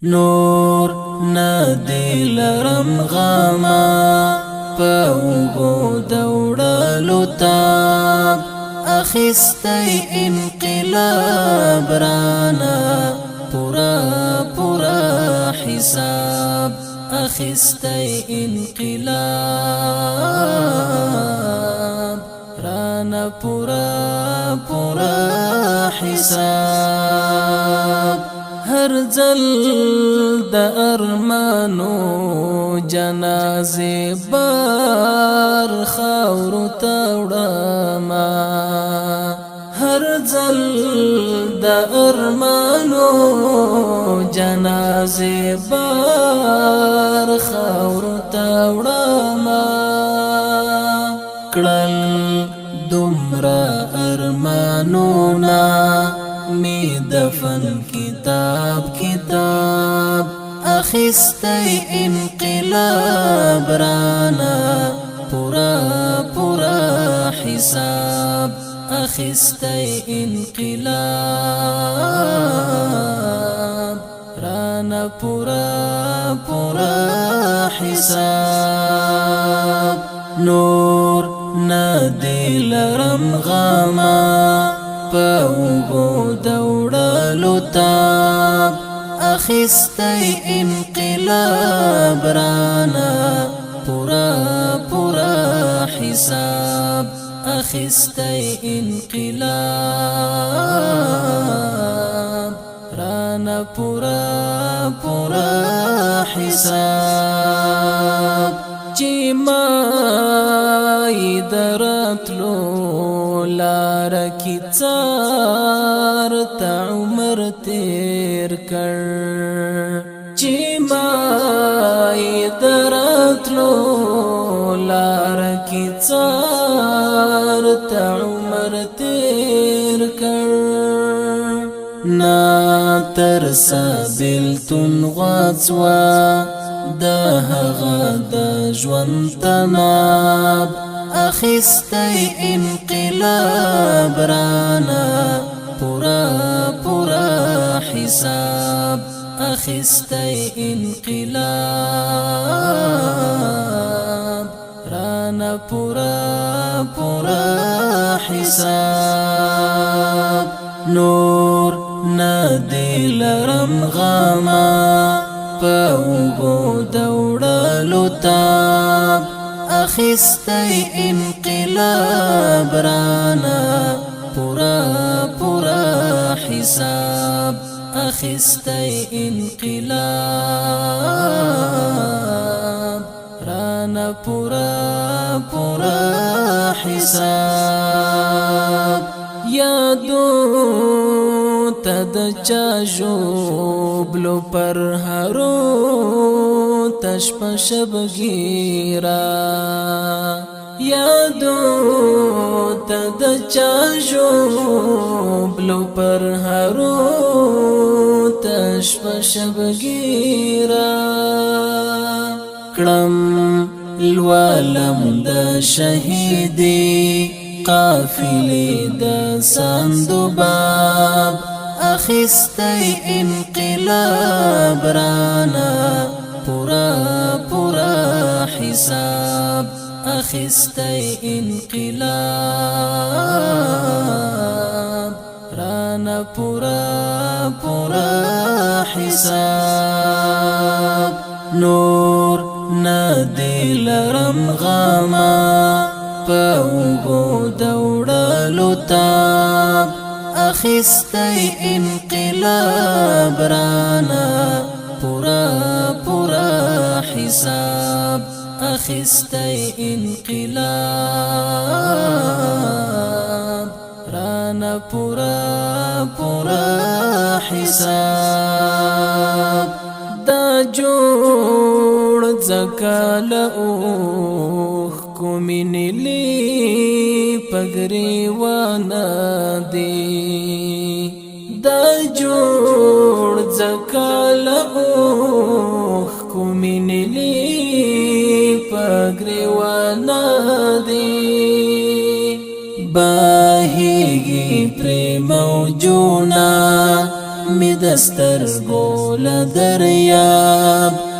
نور ندی لرم غما پاوبو دوڑلو تاب اخستی انقلاب رانا پورا پورا حساب اخستی انقلاب رانا پورا پورا حساب هر ځل د ارمانو جنازه بار خاور توړما هر ځل د ارمانو جنازه بار خاور توړما کړل دمرا ارمانو نا می دفن کتاب کتاب اخستی انقلاب رانا پورا پورا حساب اخستی انقلاب رانا پورا پورا حساب نور ندی لرم غما پاوبو دوڑلو تاب اخستی انقلاب رانا پورا پورا حساب اخستی انقلاب رانا پورا پورا حساب چی مائی درتلو لار کی څار تا عمر تیر کړ چې مای درتلو لار کی څار تا عمر تیر کړ نا تر سبلتون غځوا د هغه د ژوند تناب اخستی انقلاب رانا پورا پورا حساب اخستی انقلاب رانا پورا پورا حساب نور ندی لرم غما پاوبو دوڑلو تاب اخستی انقلاب رانا پورا پورا حساب اخستی انقلاب رانا پورا پورا حساب یادو تد چاجوبلو پر هرو تشپ شبگیرا یادو تد چاجوبلو پر هرو تشپ شبگیرا کړم الوالم د شهیدی قافلی د سندباب اخستی انقلاب رانا پورا پورا حساب اخستی انقلاب رانا پورا پورا حساب نور ندی لرم غما پاوبو دوڑلو تاب اخستی انقلاب رانا پورا پورا حساب اخستی انقلاب رانا پورا پورا حساب دا جوڑ زکال اوخ کومینی لی پگریوانا دی دا جوڑ زکال اوخ کومینی لی پگریوانا دی باهیگی پری موجونا می دستر ګول دریاب